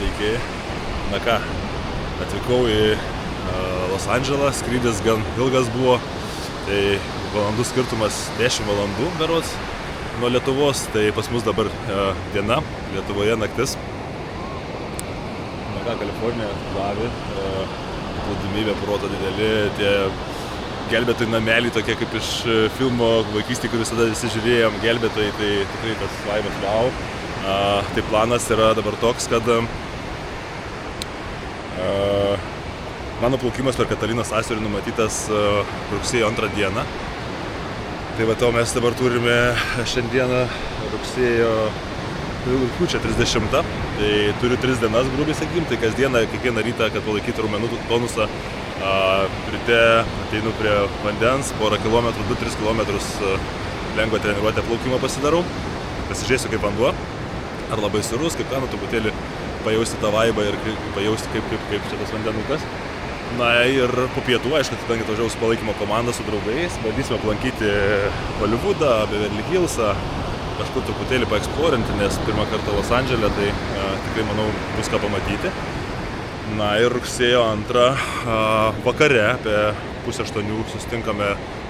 sveiki. Na ką, atvykau į Los Andželą, skrydis gan ilgas buvo, tai valandų skirtumas 10 valandų berods nuo Lietuvos, tai pas mus dabar diena, Lietuvoje naktis. Na ką, Kalifornija davė, plūdimybė proto dideli, tie gelbėtojai nameliai tokie kaip iš filmo vaikystėje, kur visada visi žiūrėjom, gelbėtojai, tai tikrai tas vaibas wow. Tai planas yra dabar toks, kad mano plaukimas per Katalinos sąsiaurį numatytas rugsėjo 2 dieną. Tai va to mes dabar turime šiandieną rugpjūčio 30. Tai turiu 3 dienas, grubiai sakykim, tai kasdieną, kiekvieną rytą, kad palaikyti raumenų tonusą, ryte ateinu prie vandens, porą kilometrų, 2-3 kilometrus lengvą treniruotę plaukimo pasidarau, pasižiūrėsiu kaip vanduo, ar labai sūrus, kaip ką, truputėlį pajausti tą vaibą ir pajausti kaip čia tas vandenukas. Na ir po pietų, aišku, kadangi atvažiavau su palaikymo komanda, su draugais, bandysime aplankyti Hollywoodą, Beverly Hillsą, kažkur truputėlį paeksplorinti, nes pirmą kartą Los Andžele, tai tikrai, manau, bus ką pamatyti. Na ir rugsėjo 2 vakare, apie 7:30 susitinkame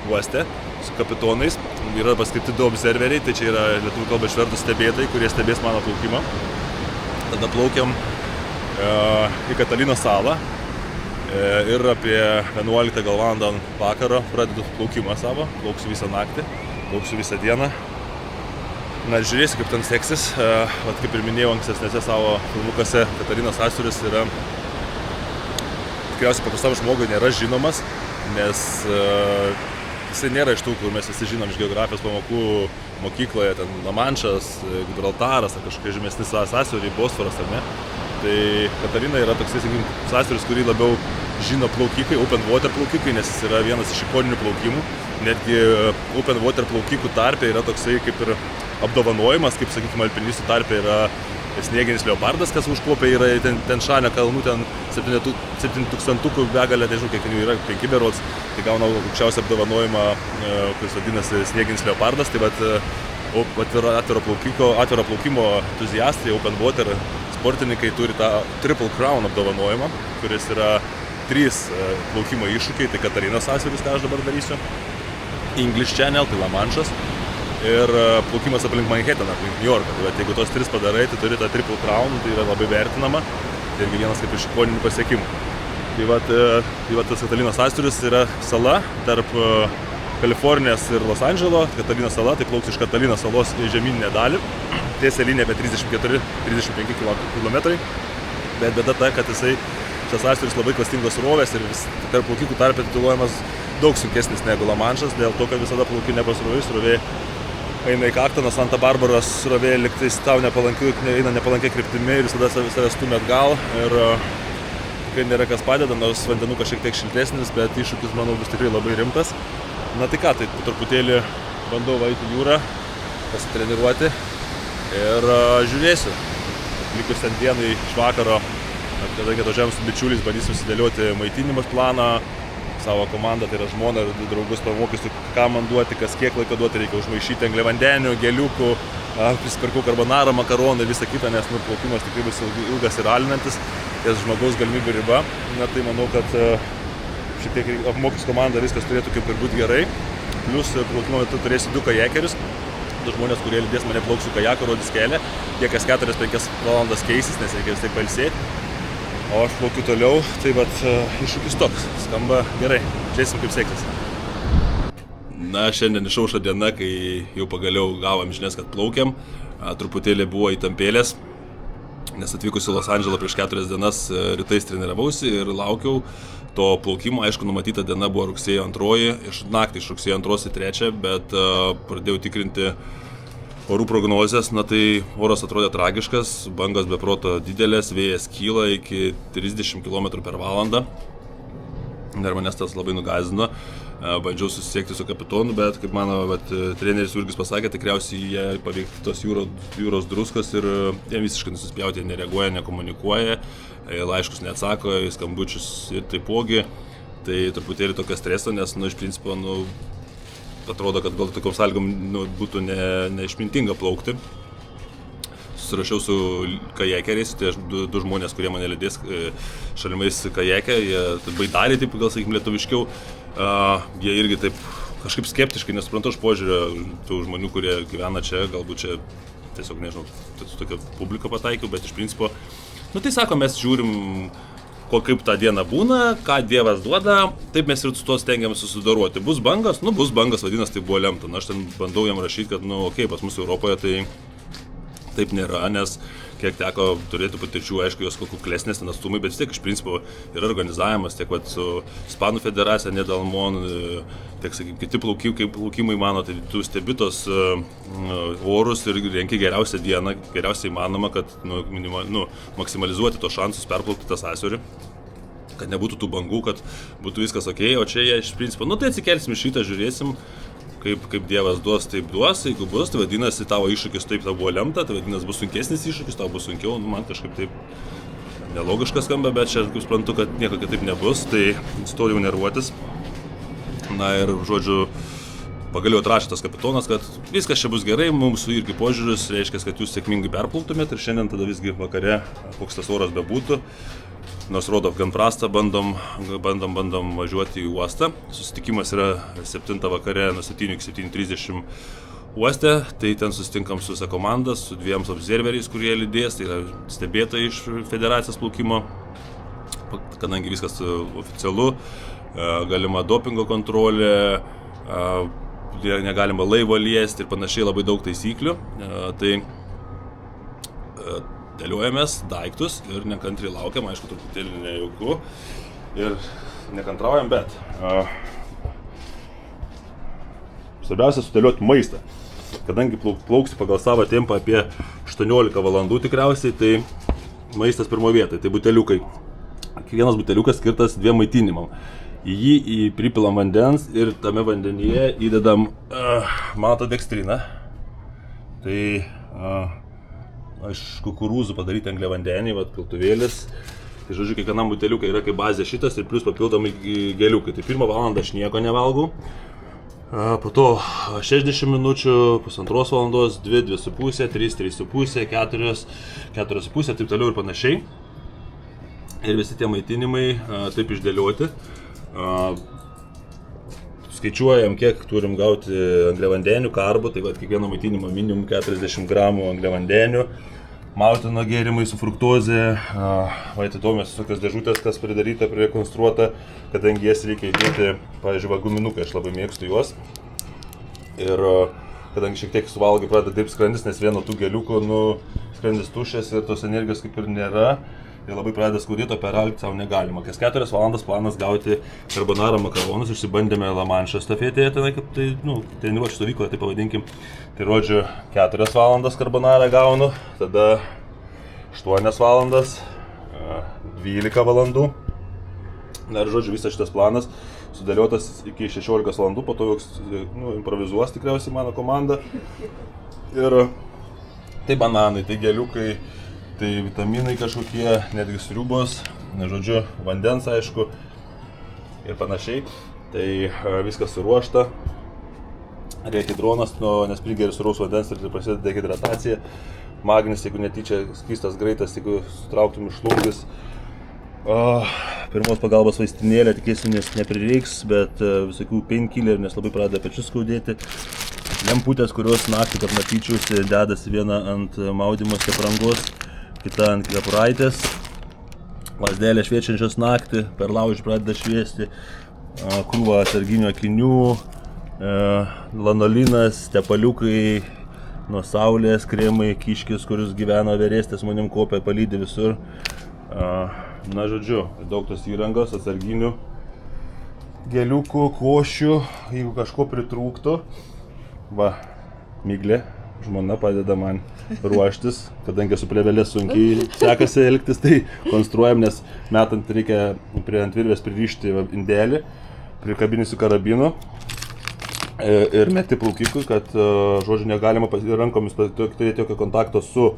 uoste su kapitonais. Yra paskirti 2 observeriai, tai čia yra lietuvių kalbą išvertus stebėtojai, kurie stebės mano plaukimą. Tada plaukiam į Katalinos salą ir apie 11 valandą vakaro pradedu plaukimą savo, plauksiu visą naktį, plauksiu visą dieną. Na ir žiūrėsiu, kaip ten seksis. Vat kaip ir minėjau ankstesnėse savo filmukose, Katalinos sąsiauris yra tikriausiai paprastam žmogui nėra žinomas, nes jisai nėra iš tų, kur mes visi žinom iš geografijos pamokų mokykloje, ten Lamanšas, Gibraltaras ar kažkokie žemesni sąsiauriai, Bosforas ar ne. Tai Katalina yra toks, sakykim, sąsiauris, kurį labiau žino plaukikai, open water plaukikai, nes jis yra vienas iš ikoninių plaukimų. Netgi open water plaukikų tarpe yra toksai kaip ir apdovanojimas, kaip sakykime, alpinistų tarpe yra snieginis leopardas, kas užkopė yra ten šalia kalnų, ten 7000 begalė, nežinau, kiek ten jų yra, 5 berods, tai gauna aukščiausią apdovanojimą, kuris vadinasi snieginis leopardas. Tai atviro plaukimo entuziastai, open water sportininkai turi tą Triple Crown apdovanojimą, kuris yra 3 plaukimo iššūkiai, tai Katalinos sąsiauris, ką aš dabar darysiu, English Channel, tai Lamanšas, ir plaukimas aplink Manhattaną, aplink New Yorką. Tai jeigu tos 3 padarai, tai turi tą Triple Crown, tai yra labai vertinama, tai irgi vienas kaip iš ikoninių pasiekimų. Tai va tas Katalinos sąsiauris yra sala tarp Kalifornijos ir Los Andželo. Katalinos sala, tai plauks iš Katalinos salos į žemyninę dalį. Tiesia linija apie 34-35 km. Bet bėda ta, kad šis sąsiauris labai klastingos srovės ir tarp plaukikų tarpe tituluojamas daug sunkesnis negu Lamanšas, dėl to, kad visada plauki nepasroviai, srovė eina į kaktą, nuo Santa Barbaros srovė liktais tau eina nepalankia kryptimi ir visada save stumia atgal. Ir tikrai nėra kas padeda, nors vandenukas šiek tiek šiltesnis, bet iššūkis, manau, bus tikrai labai rimtas. Na tai ką, tai truputėlį bandau eiti į jūrą, pasitreniruoti ir žiūrėsiu. Likusią dieną iš vakaro, kadangi atvažiavom su bičiuliais, bandysiu susidėlioti maitinimas planą, savo komandą, tai yra žmoną ir draugus pamokysiu, ką man duoti, kas kiek laiko duoti, reikia užmaišyti angliavandenių, geliukų, prisipirkau karbonarą, makaronų ir visą kitą, nes plaukimas tikrai bus ilgas ir alinantis, ties žmogaus galimybių riba. Na tai manau, kad šiek tiek apmokys komandą, viskas turėtų kaip ir būti gerai. Plius plaukimo metu turėsiu 2 kajakerius, 2 žmonės, kurie lydės mane plauks su kajaku, rodys kelią, jie kas 4-5 valandas keisis, nes reikia vis tiek pailsėti. O aš plaukiu toliau, tai iššūkis toks, skamba gerai, žiūrėsim kaip seksis. Na, šiandien išaušo diena, kai jau pagaliau gavom žinias, kad plaukiam, truputėlį buvo įtampėlės, nes atvykus į Los Andželą prieš 4 dienas rytais treniravausi ir laukiau to plaukimo. Aišku, numatyta diena buvo rugsėjo 2, naktį iš rugsėjo 2 į 3, bet pradėjau tikrinti orų prognozės, na tai oras atrodė tragiškas, bangos be proto didelės, vėjas kyla iki 30 km per valandą. Ir manęs tas labai nugąsdino. Bandžiau susisiekti su kapitonu, bet kaip mano treneris Jurgis pasakė, tikriausiai jie paveikti tos jūros druskos ir jie visiškai nesuspjauti, nereaguoja, nekomunikuoja, laiškus neatsako, į skambučius ir taipogi. Tai truputėlį tokio streso, nes iš principo atrodo, kad gal tokiom sąlygom būtų neišmintinga plaukti. susirašiau su kajakeriais, tai du žmonės, kurie mane lydės šalimais kajakę, jie baidarė, taip gal sakykim lietuviškiau, jie irgi taip kažkaip skeptiškai, nesuprantu aš požiūrio tų žmonių, kurie gyvena čia, galbūt čia tiesiog, nežinau, tokia publika pataikiau, bet iš principo, tai sako, mes žiūrim, kaip tą dieną būna, ką Dievas duoda, taip mes ir su to stengiamės susidoroti. Bus bangas, bus bangas, vadinasi, tai buvo lemta. Aš ten bandau jam rašyti, kad, pas mus Europoje tai taip nėra, nes kiek teko turėti patirčių, aišku, jos kuklesnės ten atstumai, bet vis tiek iš principo yra organizavimas, tiek su Ispanų federacija, Nedalmon, tiek, sakykim, kiti plaukimai mano, tai tu stebi tos orus ir renki geriausią dieną, geriausiai įmanoma, kad maksimalizuoti tos šansus perplaukti tą sąsiaurį, kad nebūtų tų bangų, kad būtų viskas ok, o čia jie iš principo, tai atsikelsim iš rytą, žiūrėsim, kaip Dievas duos, taip duos, jeigu bus, tai vadinasi tavo iššūkis taip tau buvo lemta, tai vadinasi bus sunkesnis iššūkis, tau bus sunkiau, man kažkaip taip nelogiška skamba, bet čia, kaip suprantu, kad nieko kitaip nebus, tai nustojau nervuotis. Ir, žodžiu, pagaliau atrašė tas kapitonas, kad viskas čia bus gerai, mums irgi požiūris, reiškia, kad jūs sėkmingai perplauktumėt ir šiandien tada visgi vakare, koks tas oras bebūtų, nors rodo gan prastą, bandom važiuoti į uostą. Susitikimas yra 7 vakare nuo 7 iki 7:30 uoste, tai ten susitinkam su visa komanda, su 2 observeriais, kurie lydės, tai yra stebėtojai iš federacijos plaukimo, kadangi viskas oficialu, galima dopingo kontrolė, negalima laivo liesti ir panašiai, labai daug taisyklių, tai dėliojamės daiktus ir nekantriai laukiam, aišku, truputėlį nejauku ir nekantraujam, bet svarbiausia sudėlioti maistą. Kadangi plauksi pagal savo tempą apie 18 valandų tikriausiai, tai maistas pirmo vietoje, tai buteliukai. Kiekvienas buteliukas skirtas 2 maitinimam. Į jį pripilam vandens ir tame vandenyje įdedam maltodekstriną. Tai iš kukurūzų padaryti angliavandenį, piltuvėlis. Tai žodžiu, kiekvienam buteliukai yra kaip bazė šitas ir plus papildomai geliukai. Tai 1 valandą aš nieko nevalgau. Po to 60 minučių, pusantros valandos, 2, 2,5, 3, 3,5, 4, 4,5, taip toliau ir panašiai. Ir visi tie maitinimai taip išdėlioti. Skaičiuojam, kiek turim gauti angliavandenių, karbų, tai kiekvieno maitinimo minimum 40 gramų angliavandenių, maltino gėrimai su fruktozė, įdomios tokios dėžutės, kas pridaryta, prirekonstruota, kadangi jas reikia įdėti, pavyzdžiui, guminukai, aš labai mėgstu juos. Ir kadangi šiek tiek suvalgai pradeda dirbti skrandis, nes vieno tų geliukų, skrandis tuščias ir tos energijos kaip ir nėra. Ir labai pradeda skaudėti, o peralgti savo negalima. Kas 4 valandas planas gauti carbonara makaronus, išsibandėme La Manšo estafetėje, tenai kaip tai, treniruočių stovykloje, tai pavadinkim. Tai rodžiu 4 valandas carbonara gaunu, tada 8 valandas, 12 valandų. Na ir žodžiu, visas šitas planas sudėliotas iki 16 valandų, po to improvizuos tikriausiai mano komanda. Ir tai bananai, tai geliukai, tai vitaminai kažkokie, netgi sriubos, žodžiu, vandens aišku ir panašiai. Tai viskas suruošta. Rehidronas, nes prigeri sūraus vandens ir prasideda dehidratacija. Magnis, jeigu netyčia skystas greitas, jeigu sutrauktum iš šlungis. Pirmos pagalbos vaistinėlė, tikėsiu, nes neprireiks, bet visokių painkillerių, nes labai pradeda pečius skaudėti. Lemputės, kurios naktį, kad matyčiausi, dedasi viena ant maudymosi aprangos, kita ant kepuraitės, lazdėlė šviečiančios naktį, per laužį pradeda šviesti, krūva atsarginių akinių, lanolinas, tepaliukai nuo saulės, kremai, kiškis, kuris gyvena verėstės, manim kopia, palydi visur. Na, žodžiu, daug tos įrangos, atsarginių, geliukų, košių, jeigu kažko pritrūktų. Va, Miglė, žmona padeda man ruoštis, kadangi su plėvelė sunkiai sekasi elgtis, tai konstruojam, nes metant reikia prie ant virvės pririšti indelį, prikabinį su karabinu ir meti plaukikui, kad, žodžiu, negalima rankomis turėti jokio kontakto su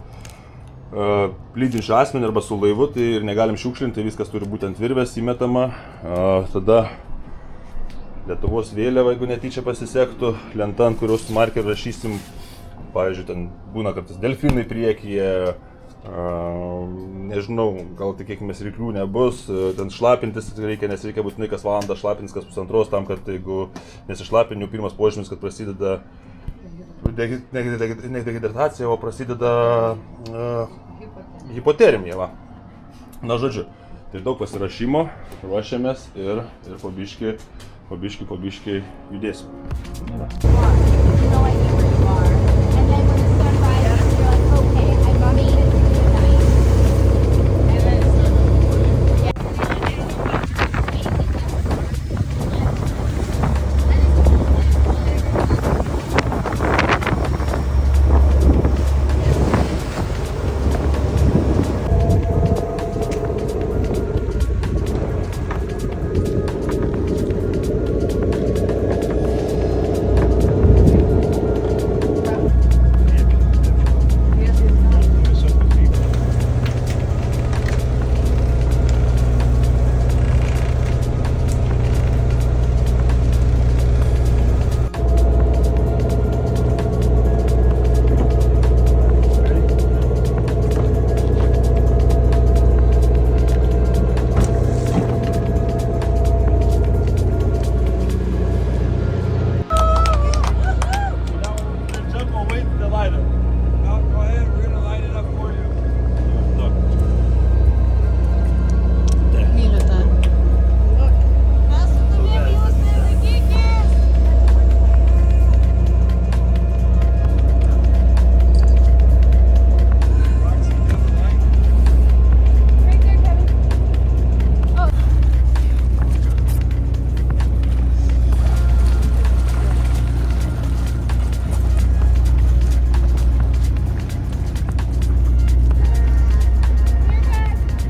lydinčiu asmeniu arba su laivu, tai ir negalim šiukšlinti, viskas turi būti ant virvės įmetama. Tada Lietuvos vėliava, jeigu netyčia pasisektų, lenta, ant kurios markeriu rašysim pavyzdžiui, ten būna kartais delfinai priekyje, nežinau, gal tikėkime ryklių nebus, ten šlapintis reikia, nes reikia būtinai kas valandą šlapintis, kas pusantros, tam, kad jeigu nesišlapinių, pirmas požymis, kad prasideda ne dehidratacija, o prasideda hipotermija. Va. Na, žodžiu, tai daug pasirašymo, ruošiamės ir po biškį judėsim.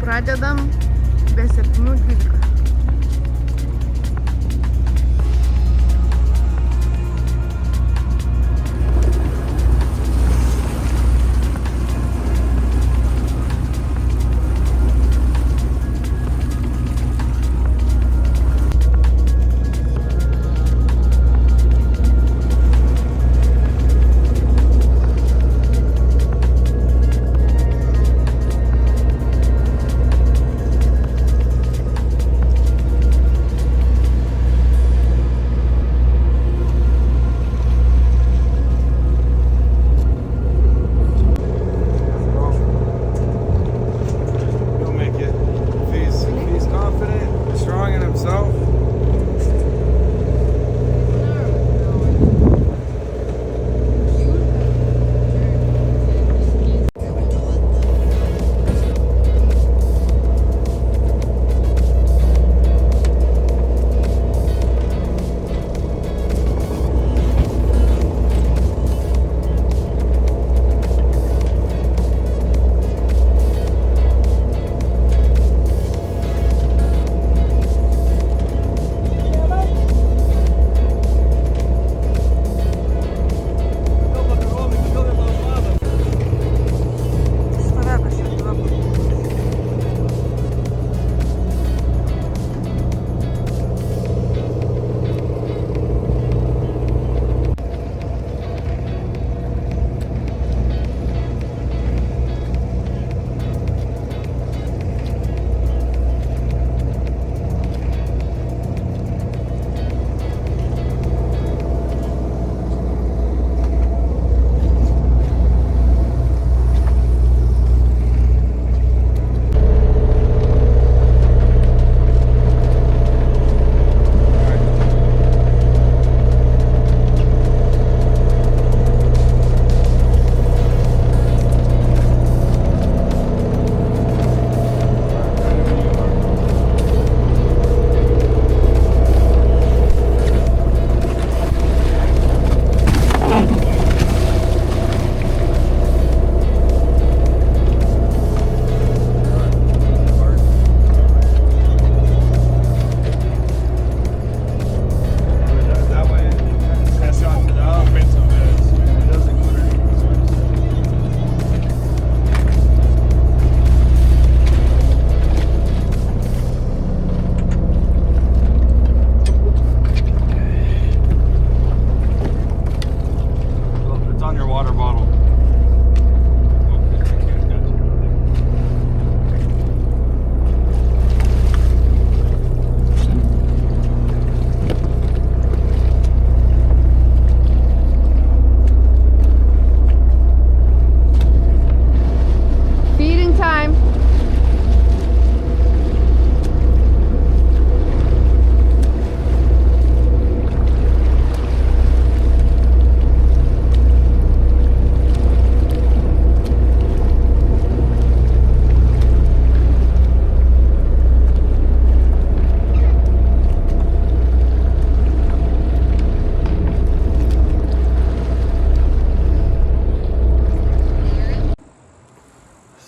Pradedam be 7:12.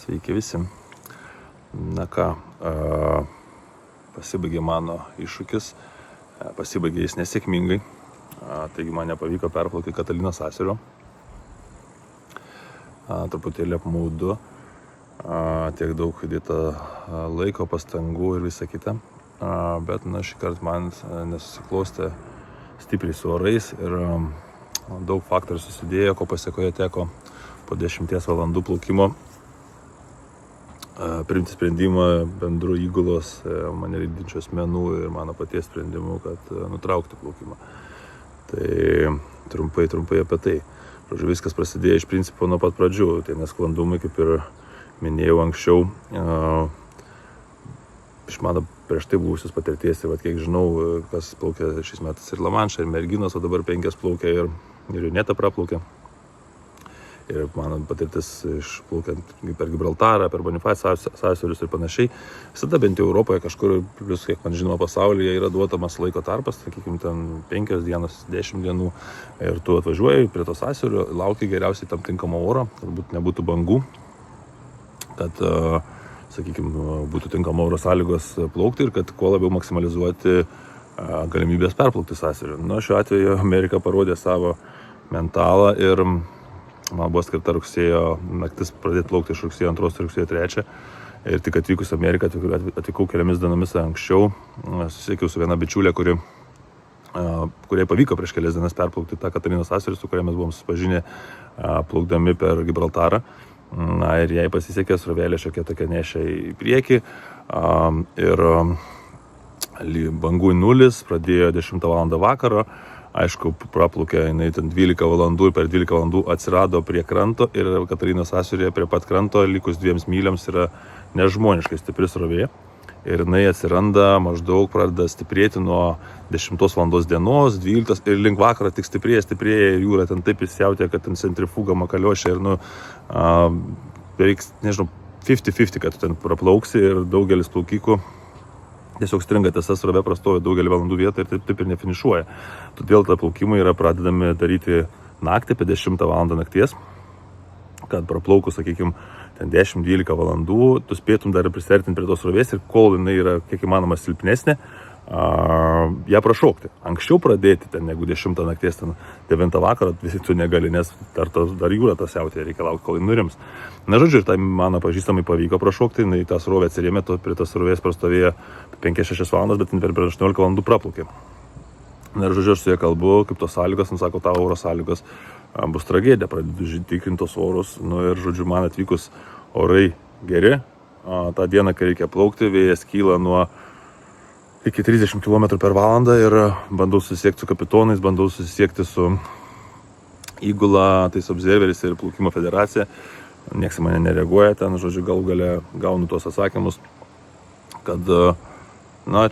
Sveiki visi. Na ką, pasibaigė mano iššūkis, pasibaigė jis nesėkmingai, taigi man nepavyko perplaukti Katalinos sąsiaurio. Truputėlį apmaudu, tiek daug įdėta laiko, pastangų ir visa kita, bet šį kartą man nesusiklostė stipriai su orais ir daug faktorių susidėjo, ko pasiekoje teko po 10 valandų plaukimo priimti sprendimą bendru įgulos mane lydinčių asmenų ir mano paties sprendimu, kad nutraukti plaukimą. Tai trumpai apie tai. Žodžiu, viskas prasidėjo iš principo nuo pat pradžių. Tai nesklandumai, kaip ir minėjau anksčiau, iš mano prieš tai buvusios patirties, tai kiek žinau, kas plaukė šiais metais ir Lamanšą, ir merginos, o dabar 5 plaukė ir Juneta praplaukė. Ir mano patirtis išplaukiant per Gibraltarą, per Bonifacijos sąsiaurius ir panašiai. Visada bent jau Europoje kažkur, plus kiek man žinoma pasaulyje, yra duotamas laiko tarpas, sakykime, ten 5 dienos, 10 dienų. Ir tu atvažiuoji prie to sąsiaurio, lauki geriausiai tam tinkamo oro, kad nebūtų bangų, kad, sakykime, būtų tinkamo oro sąlygos plaukti ir kad kuo labiau maksimalizuoti galimybės perplaukti sąsiauriu. Šiuo atveju Amerika parodė savo mentalą ir man buvo skirta rugsėjo naktis pradėti plaukti iš rugsėjo 2 ir rugsėjo 3. Ir tik atvykus į Ameriką, atvykau keliomis dienomis anksčiau, susisiekiau su viena bičiulė, kuriai pavyko prieš kelias dienas perplaukti tą Katalinos sąsiaurį, su kuria mes buvom susipažinę plaukdami per Gibraltarą. Ir jai pasisekė, srovelė šiokia tokia nešė į priekį. Ir bangų nulis, pradėjo 10 valandą vakaro. Aišku, praplaukė jinai ten 12 valandų ir per 12 valandų atsirado prie kranto ir Katalinos sąsiauryje prie pat kranto likus 2 myliams yra nežmoniškai stipri srovė. Ir jinai atsiranda maždaug pradeda stiprėti nuo 10 valandos dienos, 12 ir link vakaro tik stiprėja ir jūra ten taip įsiautė, kad ten centrifuga makaliošia ir beveik, nežinau, 50-50, kad tu ten praplauksi ir daugelis plaukikų tiesiog stringa tiesa srovė, prastovi daugelį valandų vietą ir taip ir nefinišuoja. Todėl tą plaukimą yra pradedami daryti naktį, apie 10 valandą nakties, kad praplaukus, sakykime, ten 10-12 valandų, tu spėtum dar prisertinti prie tos srovės ir kol jinai yra kiek įmanoma silpnesnė, ją prašokti. Anksčiau pradėti ten, negu 10 nakties, ten 9 vakarą, visi tu negali, nes dar jūra tas siautė, reikia laukti, kol jį nurims. Žodžiu, ir tai mano pažįstamai pavyko prašokti, jinai tą srovę atsirėmė, prie tos srovės prastovėjo 5-6 valandas, bet per 18 valandų praplaukė. Ir žodžiu, aš su jie kalbu, kaip tos sąlygos, sako, tavo oro sąlygos bus tragedija, pradedu tikrinti tos orus, ir žodžiu, man atvykus orai geri, tą dieną, kai reikia plaukti, vėjas kyla nuo iki 30 km per valandą ir bandau susisiekti su kapitonais, bandau susisiekti su įgula, tais observeriais ir plaukimo federacija. Niekas mane nereaguoja ten, žodžiu, galų gale gaunu tuos atsakymus, kad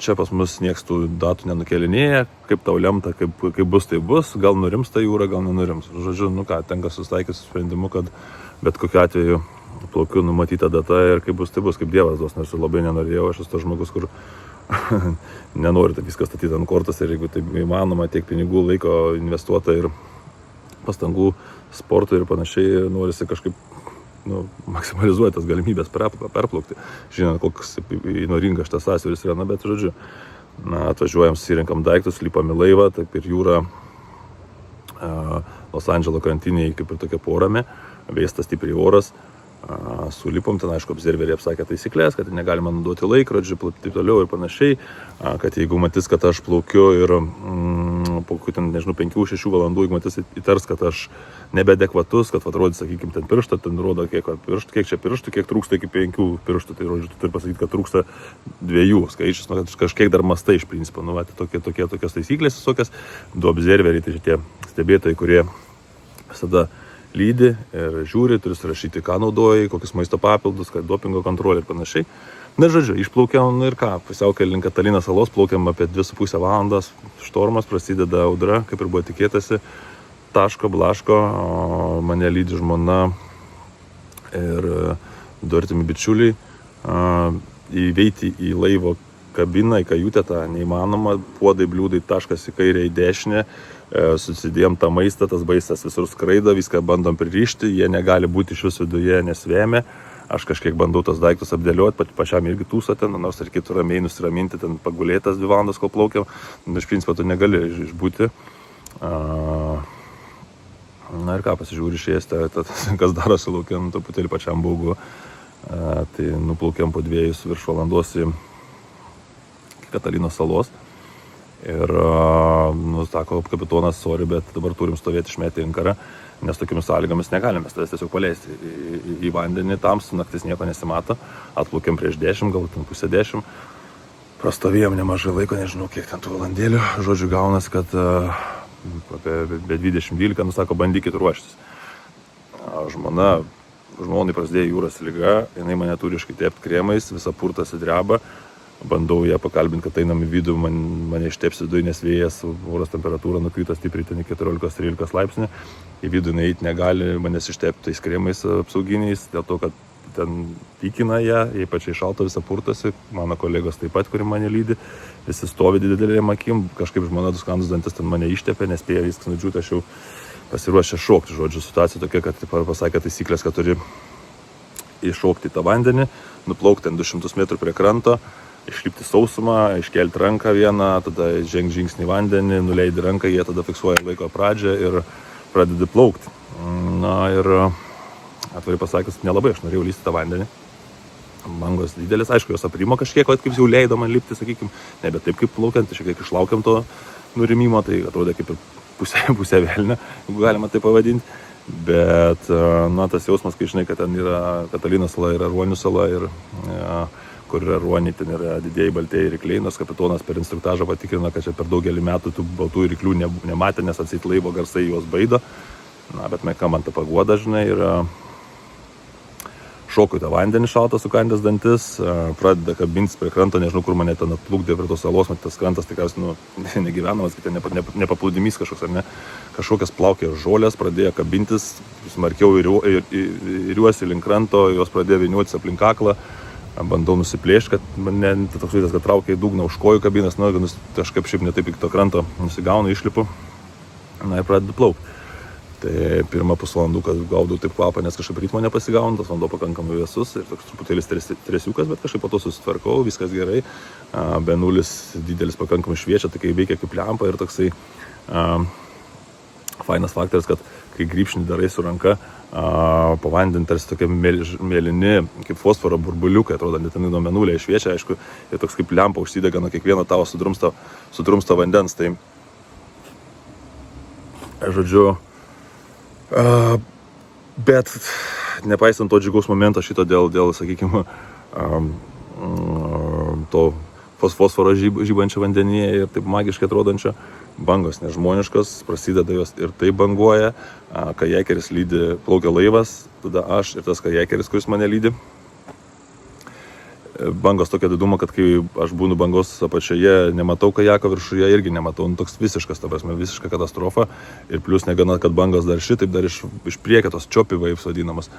čia pas mus nieks tų datų nenukėlinėja, kaip tau lemta, kaip bus, tai bus, gal nurims ta jūra, gal nenurims. Žodžiu, tenka susitaikyti su sprendimu, kad bet kokiu atveju plaukiu numatyta data ir kaip bus, tai bus, kaip Dievas duos, nors labai nenorėjau, aš esu tas žmogus, kur nenori viską statyti ant kortos ir jeigu tai įmanoma, tiek pinigų, laiko investuota ir pastangų sportui ir panašiai, norisi kažkaip maksimalizuoti tas galimybės perplaukti. Žinant, koks įnoringas šitas sąsiauris yra, bet žodžiu, atvažiuojam, susirinkam daiktus, lipam į laivą, taip ir jūra Los Andželo krantinėje kaip ir tokia porame, vėsta stipriai oras. Sulipom, ten aišku, observeriai apsakė taisyklės, kad negalima naudoti laikrodžių, taip toliau ir panašiai, kad jeigu matys, kad aš plaukiu ir po 5-6 valandų, jeigu matys įtars, kad aš nebeadekvatus, kad atrodys, sakykime, ten pirštą, ten rodo, kiek čia pirštų, kiek trūksta iki 5 pirštų, tai žodžiu, tu turi pasakyti, kad trūksta 2 skaičius, kad kažkiek dar mastai iš principo, tokios taisyklės visokias, 2 observeriai, tai šitie stebėtojai, kurie visada lydi ir žiūri, turi surašyti, ką naudojai, kokius maisto papildus, kad dopingo kontrolė ir panašiai. Žodžiu, išplaukiam ir ką, pusiaukelė link Katalinos salos, plaukiam apie 2,5 valandas, štormas, prasideda audra, kaip ir buvo tikėtasi, taško, blaško, mane lydi žmona ir 2 artimi bičiuliai, įveiti į laivo kabiną, į kajutę tą neįmanoma, puodai, bliūdai, taškas į kairę, į dešinę, susidėjom tą maistą, tas baistas visur skraido, viską bandom pririšti, jie negali būti iš vis viduje, nes vėmė, aš kažkiek bandau tas daiktus apdėlioti, pačiam irgi tūsa ten, nors reikėtų ramiai nusiraminti, ten pagulėtas 2 valandas, kol plaukiam, iš principo tu negali išbūti. Na ir ką, pasižiūri išėjęs, kas darosi laukiam, truputėlį pačiam baugu. Tai nuplaukiam po 2 virš valandos į Katalinos salos. Ir, sako kapitonas, sorry, bet dabar turim stovėti išmetę inkarą, nes tokiamis sąlygomis negalime tavęs tiesiog paleisti į vandenį, tamsu, naktis nieko nesimato, atplaukėm prieš 10, gal ten pusę 10, prastovėjom nemažai laiko, nežinau kiek ten tų valandėlių, žodžiu gaunas, kad apie 20-12, sako, bandykit ruoštis. Žmonai prasidėjo jūros liga, jinai mane turi iškaitėpti kremais, visa purtasi dreba. Bandau ją pakalbinti, kad einam į vidų, mane ištepsi viduje, nes vėjas, oras temperatūra nukrito stipriai ten į 14-13 laipsnį. Į vidų neįti negali, manęs ištepti tais kremais apsauginiais, dėl to, kad ten pykina ją, jai pačiai šalta, visa purtasi. Mano kolegos taip pat, kuri mane lydi, visi stovi didelėm akim, kažkaip žmona duskandus dantis ten mane ištepė, nespėjo viskas nudžiūti, aš jau pasiruošę šokti. Žodžiu, situacija tokia, kad pasakė taisyklės, kad turi iššokti tą vandenį, nuplaukti ten 200 metrų prie kranto, išlipti sausumą, iškelti ranką vieną, tada žengti žingsnį į vandenį, nuleidi ranką, jie tada fiksuoja laiko pradžią ir pradedi plaukti. Na ir atvirai pasakius, nelabai aš norėjau lysti tą vandenį. Bangos didelis, aišku, jos aprimo kažkiek, kaip jau leido man lipti, sakykime, nebe taip kaip plaukiant, šiek tiek išlaukiam to nurimimo, tai atrodė kaip ir pusė velnio, jeigu galima tai pavadinti. Bet, tas jausmas, kai žinai, kad ten yra Katalinos sala, yra Ruonių sala ir kur yra ruoniai, ten yra didieji baltieji rykliai, nors kapitonas per instruktažą patikrino, kad čia per daugelį metų tų baltų ryklių nematė, nes atseit laivo garsai juos baido. Na, bet meka man tą paguodą, žinai, ir šoku į tą vandenį šaltą, sukandęs dantis, pradeda kabintis prie kranto, nežinau, kur mane ten atplukdė prie tos salos, tas krantas tikriausiai, negyvenamas, kad ten nepaplūdimys kažkoks, ar ne, kažkokias plaukė žolės, pradėjo kabintis, smarkiau iriuosi link kranto, jos pradėjo vyniuotis aplink kaklą. Bandau nusiplėšti, kad mane toks vaizdas, kad traukia į dugną už kojų kabinas, kažkaip šiaip netaip iki to kranto nusigaunu, išlipu, na ir pradedu plaukti. Tai pirmą pusvalandų, kad gaudau taip kvapą, nes kažkaip ritmo nepasigaunu, tas vanduo pakankamai vėsus ir toks truputėlis stresiukas, bet kažkaip po to susitvarkau, viskas gerai. Benulis didelis pakankamai šviečia, tai kai veikia kaip lempa ir toksai fainas faktoris, kad kai grybšnį darai su ranka, po vandeniu tarsi tokie mėlyni, kaip fosforo burbuliukai, atrodo, net nuo mėnulio šviečia, aišku, ir toks kaip lempa užsidega nuo kiekvieno tavo sudrumsto vandens. Tai, žodžiu, bet nepaisant to džiugaus momento šito dėl sakykime, to fosforo žybančio vandenyje ir taip magiškai atrodančio, bangos nežmoniškos, prasideda jos ir taip banguoja, kajakeris lydi, plaukia laivas, tada aš ir tas kajakeris, kuris mane lydi. Bangos tokia didumo, kad kai aš būnu bangos apačioje, nematau kajako, viršuje irgi nematau, toks visiškas, ta prasme, visiška katastrofa. Ir plius negana, kad bangos dar šitaip, dar iš priekio tos choppy waves vadinamas.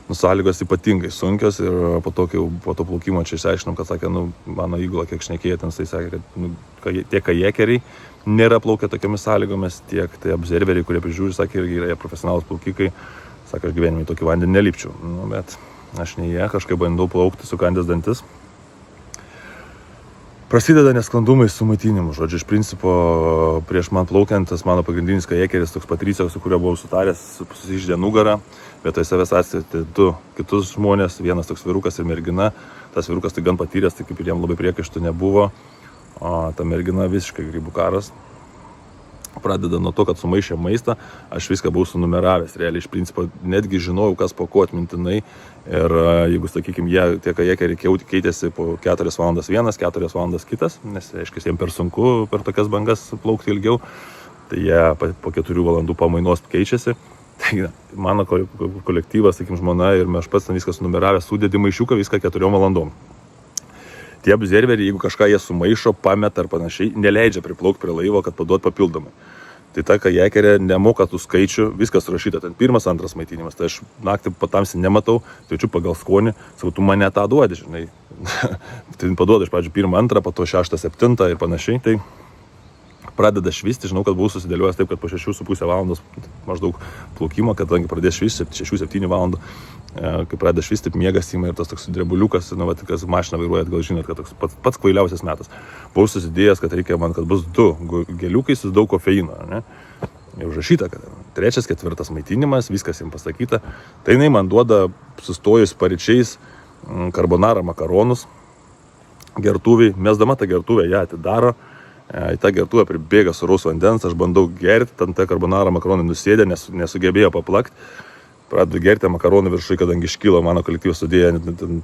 Sąlygos ypatingai sunkios ir po to plaukimo čia išsiaiškinom, kad sakė, mano įgula, kiek šnekėjo, ten jisai sakė, kad tie kajekeriai nėra plaukę tokiamis sąlygomis, tiek tai observeriai, kurie prižiūri, sakė, irgi yra profesionalūs plaukikai, sakė, aš gyvenime į tokį vandenį nelipčiau. Bet aš ne jie, kažkaip bandau plaukti sukandęs dantis. Prasideda nesklandumai su maitinimu, žodžiu, iš principo prieš man plaukiant, tas mano pagrindinis kajekeris, toks Patricijos, su kuriuo buvau sutaręs, susiždė nugarą, vietoj savęs atstėti 2 kitus žmonės, vienas toks vyrukas ir mergina, tas vyrukas tai gan patyręs, tai kaip ir jam labai priekaištų nebuvo, o ta mergina visiškai grybų karas. Pradeda nuo to, kad sumaišė maistą, aš viską buvau sunumeravęs, realiai iš principo netgi žinojau, kas po ko atmintinai ir jeigu, sakykime, tie kajekeriai keitėsi po 4 valandas vienas, 4 valandas kitas, nes, aiškiai, jiems per sunku per tokias bangas plaukti ilgiau, tai jie po 4 valandų pamainos keičiasi. Tai mano kolektyvas, sakykime, žmona ir aš pats viską sunumeravęs, sudėdi maišiuką viską 4 valandom. Tie observeriai, jeigu kažką jie sumaišo, pameta ar panašiai, neleidžia priplaukti prie laivo, kad paduot papildomai. Tai ta kajekerė nemoka tų skaičių, viskas rašyta, ten 1, 2 maitinimas, tai aš naktį patamsi nematau, tai jaučiu pagal skonį, sakau, tu mane tą duodi, žinai. Tai paduoda iš pradžių 1, 2, po to 6, 7 ir panašiai, tai pradeda švisti, žinau, kad buvau susidėliojęs taip, kad po 6,5 valandos maždaug plaukimo, kadangi pradės švisti 6-7 valandų, kai pradeda švisti, miegas ima ir tas toks drebuliukas, nu, va, kas mašiną vairuojat, gal žinot, kad toks pats kvailiausias metas. Buvau susidėjęs, kad reikia man, kad bus 2 geliukai su daug kofeino, ne? Jau užrašyta, kad 3, 4 maitinimas, viskas jums pasakyta. Tai jinai man duoda, sustojus paryčiais, karbonarą makaronus, gertuviai, mesdama tą gertuvę ją atidaro, į tą gertuvę pribėga sūraus vandens, aš bandau gerti, ten tą karbonarą makaronai nusėdė, nesugebėjo paplakti. Pradedu gerti makaronų viršui, kadangi iškilo mano kolektyvas sudėję,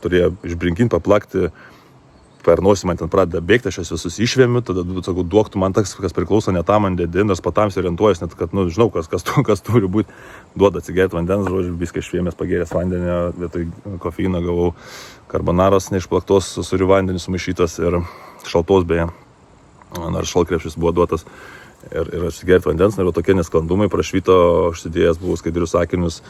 turėjo išbrinkinti, paplakti, per nosį man ten pradeda bėgti, aš visus išvėmiu, tada sakau, duok tu man tas, kas priklauso, ne tam man dedi, nors patamsi orientuojas, net kad, nu, žinau, kas turi būti, duoda atsigerti vandens, žodžiu, viską išvėmęs, pagėręs vandenį, vietoj kofeino gavau karbonaros neišplaktos sūriu vandeniu sumaišytas ir šaltos beje, nors šalkrepšis buvo duotas ir atsigerti vandens, ir tokie nesklandumai prašvyto, aš sėdėjęs buvau skaidrius akinius,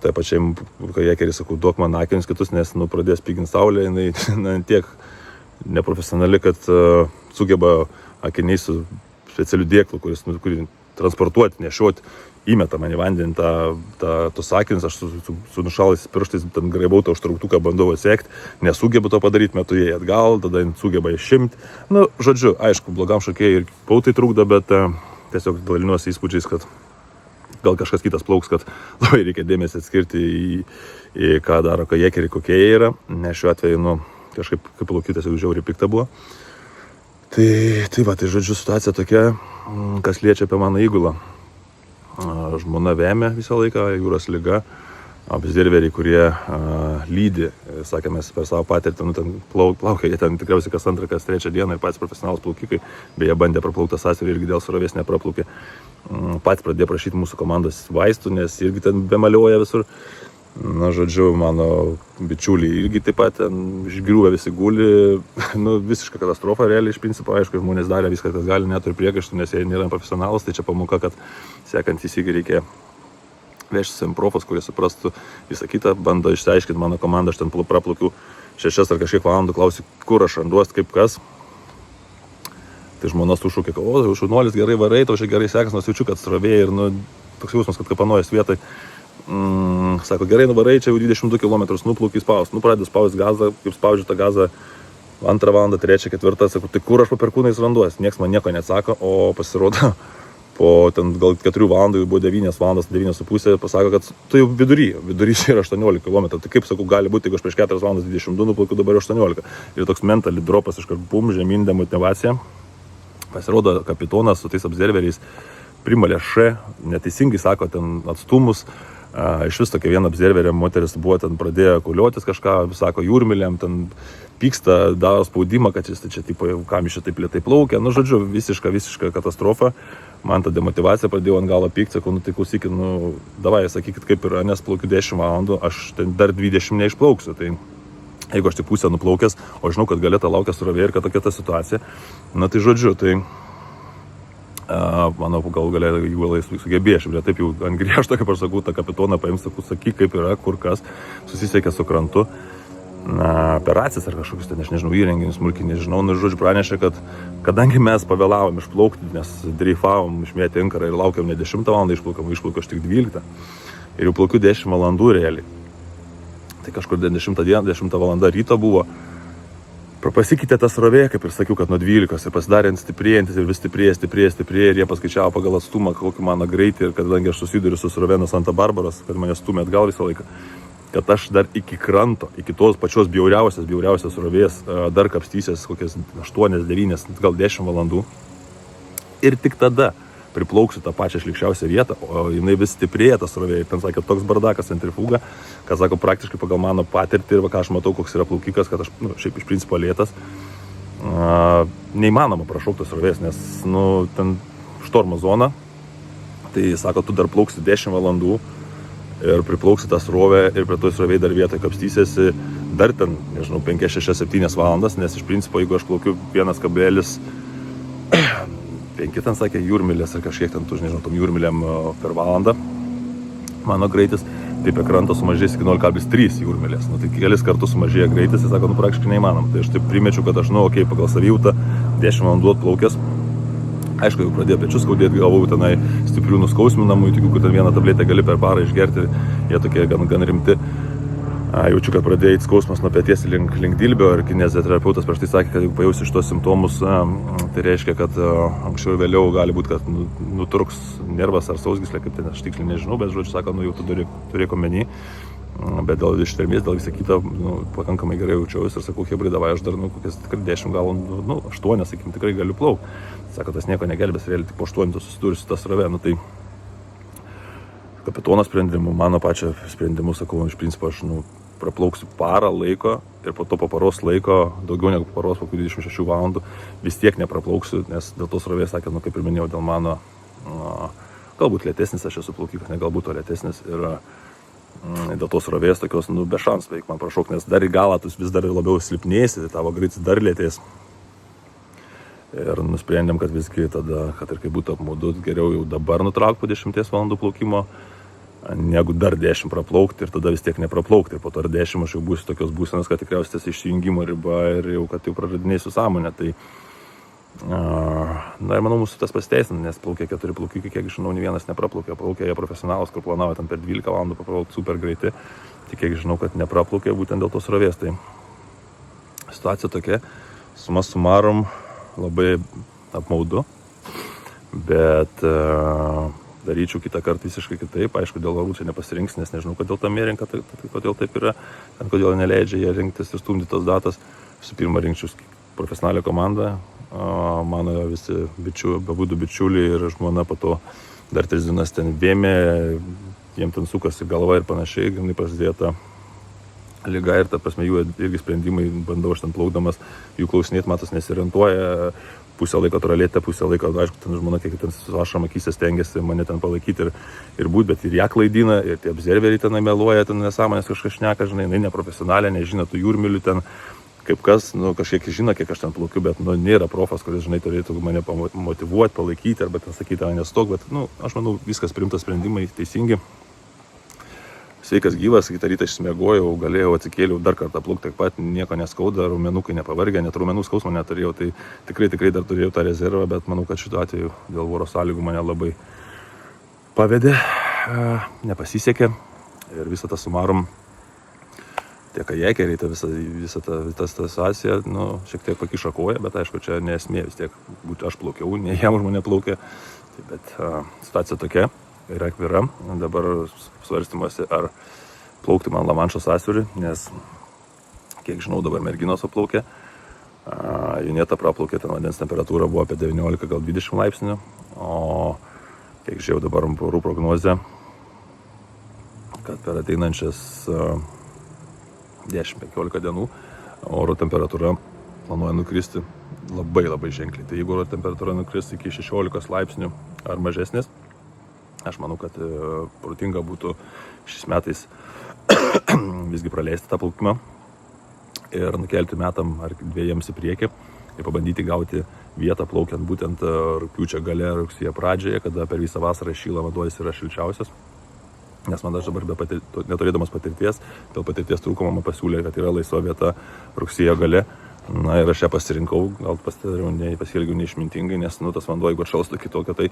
tai pačiam kajakeriai sakau, duok man akinius kitus, nes, nu, pradės piginti saulė, jinai tiek neprofesionali, kad sugeba akiniai su specialiu dėklu, kurį transportuoti, nešioti, įmeta man į vandenį tos akinius, aš su nušalais pirštais ten graibau tą užtrauktuką, bandau atsekti, nesugebu to padaryti, metu jie atgal, tada sugeba išimti. Nu, žodžiu, aišku, blogam šokėjai ir pautai trukdo, bet tiesiog dalinuosi įspūdžiais, kad gal kažkas kitas plauks, kad labai reikia dėmesį atskirti į ką daro kajekeriai, kokie jie yra, nes šiuo atveju, nu, kažkaip kaip plaukytas jau žiauriai pikta buvo. Tai žodžiu, situacija tokia, kas liečia apie mano įgulą. Žmona vemia visą laiką, jūros liga, apsdirveriai, kurie lydi, sakėmės per savo patirtį, nu, ten plaukia, jie ten tikriausiai kas 2, kas 3 dieną ir patys profesionalus plaukikai, beje, bandė praplaukti sąsiaurį irgi dėl srovės nepraplaukė. Patys pradėjo prašyti mūsų komandos vaistų, nes irgi ten bemalioja visur. Na, žodžiu, mano bičiuliai irgi taip pat išgriuvę visi guli, nu, visiška katastrofa realiai iš principo, aišku, žmonės darė viską, kas gali, neturi priekaištų, nes jie nėra profesionalus, tai čia pamoka, kad sekant įsigį reikia vežtis profas, kurie suprastų visą kitą, bando išsiaiškinti mano komandą, aš ten praplaukiu 6 ar kažkiek valandų, klausiu, kur aš randuos, kaip kas. Tai žmonos užšūkė, o, šaunuolis gerai varai, tau čia gerai sekas, nors jaučiu, kad strovėjai ir, nu, toks jausmas, kad kapanojas vietoj. Sako, gerai, nuvarai, čia jau 22 km, nuplaukiai spaust, pradėjau spaust gazą, kaip spaudžiu tą gazą 2 valandą, 3, 4, sakau, tai kur aš po perkūnais randuos, nieks man nieko neatsako, o pasirodo, po ten gal 4 valandų, jau buvo 9 valandas, 9,5, pasako, kad tu jau vidurys yra 18 km, tai kaip, sakau, gali būti, jeigu aš prieš 4 valandas 22 nuplaukiu, dabar 18. Ir toks mental dropas, iškart bum, žemyn demotyvacija. Pasirodo, kapitonas su tais observeriais primalė neteisingai sako ten atstumus. Iš vis tokia viena observerė moteris buvo ten pradėjo kuliotis kažką, sako jūrmylėm, ten pyksta, daro spaudimą, kad jis čia tipo, kam iš čia taip lėtai plaukia. Nu, žodžiu, visiška katastrofa. Man ta demotyvacija pradėjo ant galo pykti, sakau, nu tai klausykit, nu davai, sakykit kaip yra, nes plaukiu 10 valandų, aš ten dar 20 neišplauksiu. Tai jeigu aš tik pusę nuplaukęs, o žinau, kad galėta laukia srovė ir kad tokia ta situacija, na tai žodžiu, tai manau, gal galėjo įgulai sugebėjo, aš taip jau ant griežto, kaip aš sakau, tą kapitoną paims, sakau, sakyk, kaip yra, kur kas, susisiekė su krantu, operacijas ar kažkokius, ten, aš nežinau, įrenginius, smulkiai nežinau, nu, žodžiu, pranešė, kad kadangi mes pavėlavom išplaukti, nes dreifavom, išmėtė inkarą ir laukiam ne 10 valandą išplaukiau aš tik 12 ir jau plaukiu 10 valandų realiai. Tai kažkur 10 valanda ryto buvo. Pasikeitė tas srovė, kaip ir sakiau, kad nuo 12 ir pasidarė stiprėjantis ir vis stiprėja ir jie paskaičiavo pagal atstumą, kokį mano greitį ir kadangi aš susiduriu su srovė nuo Santa Barbaros, kad mane stumė atgal visą laiką, kad aš dar iki kranto, iki tos pačios bjauriausios srovės dar kapstysias kokias 8, 9, gal 10 valandų ir tik tada priplauksiu tą pačią šlikščiausią vietą, o jinai vis stiprėja tas srovė. Ir ten sakė, toks bardakas centrifuga, kad sako, praktiškai pagal mano patirtį ir ką aš matau, koks yra plaukikas, kad aš, nu, šiaip iš principo lėtas, neįmanoma prašaukti srovės, nes, nu, ten štormo zona, tai sako, tu dar plauksi 10 valandų ir priplauksi tą srovę ir prie toj srovėj dar vietoje kapstysiesi dar ten, nežinau, 5, 6, 7 valandas, nes iš principo, jeigu aš plaukiu 1,5 ten sakė jūrmylės ar kažkiek ten, tu nežinau, tom jūrmylėm per valandą mano greitis, tai prie kranto sumažės iki 0,3 jūrmylės. Nu, tai kelis kartus sumažėja greitis, jis sako, nu praktiškai neįmanom. Tai aš taip primečiu, kad aš, nu, okei, pagal savijautą 10 valandų atplaukęs, Aišku, jau pradėjo pečius skaudėti, gavau tenai stiprių nuskausminamų, tikiu, kad ten vieną tabletę gali per parą išgerti, jie tokie gan rimti. Jaučiu, kad pradėjo eiti skausmas nuo peties link dilbio ir kineziterapeutas prieš tai sakė, kad jeigu pajausi šitos simptomus, tai reiškia, kad anksčiau ir vėliau gali būti, kad nutrūks nervas ar sausgyslė, kaip ten aš tiksliai nežinau, bet žodžiu sako, jau tu turėk omeny. Bet dėl ištvermės, dėl visą kitą, pakankamai gerai jaučiausi ir sakau, hebrai, davai, aš dar, kokias tikrai 10, gal, 8, sakykim, tikrai galiu plaukti. Sako, tas nieko negelbės, realiai tik po 8 tu susiduri su tą srovę, tai kapitono sprendimu, mano pačio sprendimu, sakau, iš principo aš, praplauksiu parą laiko ir po to po paros laiko, daugiau negu po paros, po 26 valandų, vis tiek nepraplauksiu, nes dėl tos srovės, sakė, kaip ir minėjau, dėl mano, galbūt lėtesnis, aš esu plaukikas, ne galbūt to lėtesnis ir dėl tos srovės tokios, be šansų beveik man prašok, nes dar į galą tu vis dar labiau slipnėsi, tai tavo greitis dar lėtės. Ir nusprendėm, kad visgi tada, kad ir kaip būtų apmaudu, geriau jau dabar nutraukti po 10 valandų plaukimo, negu dar 10 praplaukti ir tada vis tiek nepraplaukti. Ir po to ar 10 aš jau būsiu tokios būsenos, kad tikriausiai tas išsijungimo riba ir jau, kad jau praradinėsiu sąmonę. Tai, ir manau, mūsų tas pasiteisina, nes plaukė 4 plaukikai, kiek žinau, nei vienas nepraplaukė. Plaukė jie profesionalus, kur planavo ten per 12 valandų paplaukti super greiti. Tik kiek žinau, kad nepraplaukė būtent dėl tos srovės. Tai situacija tokia, suma sumarum, labai apmaudu, bet daryčiau kitą kartą visiškai kitaip. Aišku, dėl orų čia nepasirinks, nes nežinau, kodėl tam jie renka, kodėl taip yra, kodėl neleidžia jie rinktis ir stumdyti tos datas. Visų pirma, rinkčiau profesionalią komandą, mano visi bebūdų bičiuliai ir žmona po to dar 3 dienas ten vėmė, jiem ten sukasi galva ir panašiai, grinai prasidėjo ta lyga ir ta prasme jų irgi sprendimai, bandau aš ten plaukdamas, jų klausinėt, matos, nesiorientuoja, pusę laiko tralėte, pusę laiko, aišku, ten žmona, kiek ten su ašarom akyse stengiasi mane ten palaikyti ir būt, bet ir ją klaidina, ir tie observeriai ten meluoja, ten nesąmonės kažkas šneka, žinai, jinai neprofesionalė, nežino tų jūrmilių ten, kaip kas, kažkiek žino, kiek aš ten plaukiu, bet nėra profas, kuris, žinai, turėtų mane motyvuoti, palaikyti, arba ten sakyti, nestok, bet, aš manau, viskas priimtas sprendimai teisingi. Sveikas gyvas, kitą rytą išsimiegojau, galėjau atsikėliau dar kartą plaukti, taip pat nieko neskauda, raumenukai nepavargė, net raumenų skausmo neturėjau, tai tikrai dar turėjau tą rezervą, bet manau, kad šituo atveju dėl oro sąlygų mane labai pavedė, nepasisekė ir visą tą sumarum, tie kajekeriai, visą tą situaciją, šiek tiek pakišo koją, bet aišku, čia nesmė, vis tiek aš plaukiau, ne jam žmonė plaukė, bet situacija tokia. Yra atvira, dabar svarstymuose, ar plaukti man Lamanšo sąsiaurį, nes, kiek žinau, dabar merginos plaukė. Juneta praplaukė, ten vandens temperatūra buvo apie 19, gal 20 laipsnių, o kiek žiūrėjau dabar orų prognozę, kad per ateinančias 10-15 dienų oro temperatūra planuoja nukristi labai ženkliai. Tai jeigu oro temperatūra nukris iki 16 laipsnių ar mažesnės, aš manau, kad protinga būtų šiais metais visgi praleisti tą plaukimą ir nukelti metam ar 2 į priekį ir pabandyti gauti vietą plaukiant būtent rugpjūčio gale, rugsėjo pradžioje, kada per visą vasarą šyla vanduo yra šilčiausias. Nes man aš dabar neturėdamas patirties, dėl patirties trūkumo man pasiūlė, kad yra laisva vieta rugsėjo gale. Ir aš ją pasirinkau, gal pasielgiau neišmintingai, nes tas vanduo, jeigu atšalstų kitokio, tai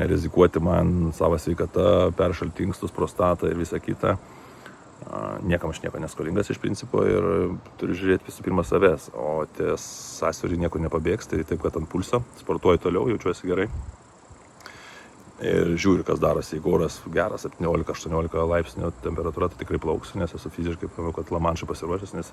rizikuoti man savo sveikatą, peršalti inkstus, prostatą ir visą kitą. Niekam aš nieko neskolingas iš principo ir turiu žiūrėti visų pirma savęs, o ties sąsiaurį niekur nepabėgs, tai taip, kad ant pulso, sportuoju toliau, jaučiuosi gerai. Ir žiūriu, kas darosi, jeigu oras geras, 17-18 laipsnių temperatūra, tai tikrai plauksiu, nes esu fiziškai, manau, kad Lamanšui pasiruošęs, nes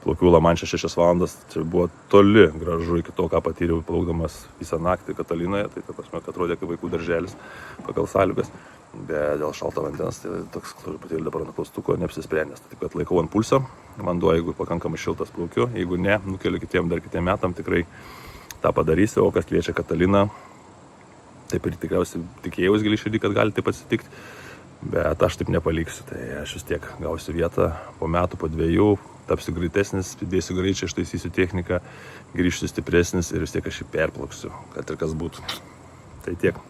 plaukiau Lamanšą 6 valandas, čia buvo toli gražu iki to, ką patyriau plaukdamas visą naktį Katalinoje, tai ta prasme, kad atrodė kaip vaikų darželis pagal sąlygas, bet dėl šalto vandens, tai toks truputėlį dabar ant klaustuko neapsisprendęs, tai kad laikau ant pulso, vanduo, jeigu pakankamai šiltas plaukiu, jeigu ne, nukeliu kitiem metam, tikrai tą padarysiu, o kas liečia Kataliną, taip ir tikriausiai tikėjaus giliai širdį, kad gali taip atsitikti, bet aš taip nepaliksiu, tai aš vis tiek gausiu vietą po metų, po 2, tapsiu greitesnis, dėsiu greičiai, ištaisysiu techniką, grįžsiu stipresnis ir vis tiek aš jį perplauksiu, kad ir kas būtų. Tai tiek.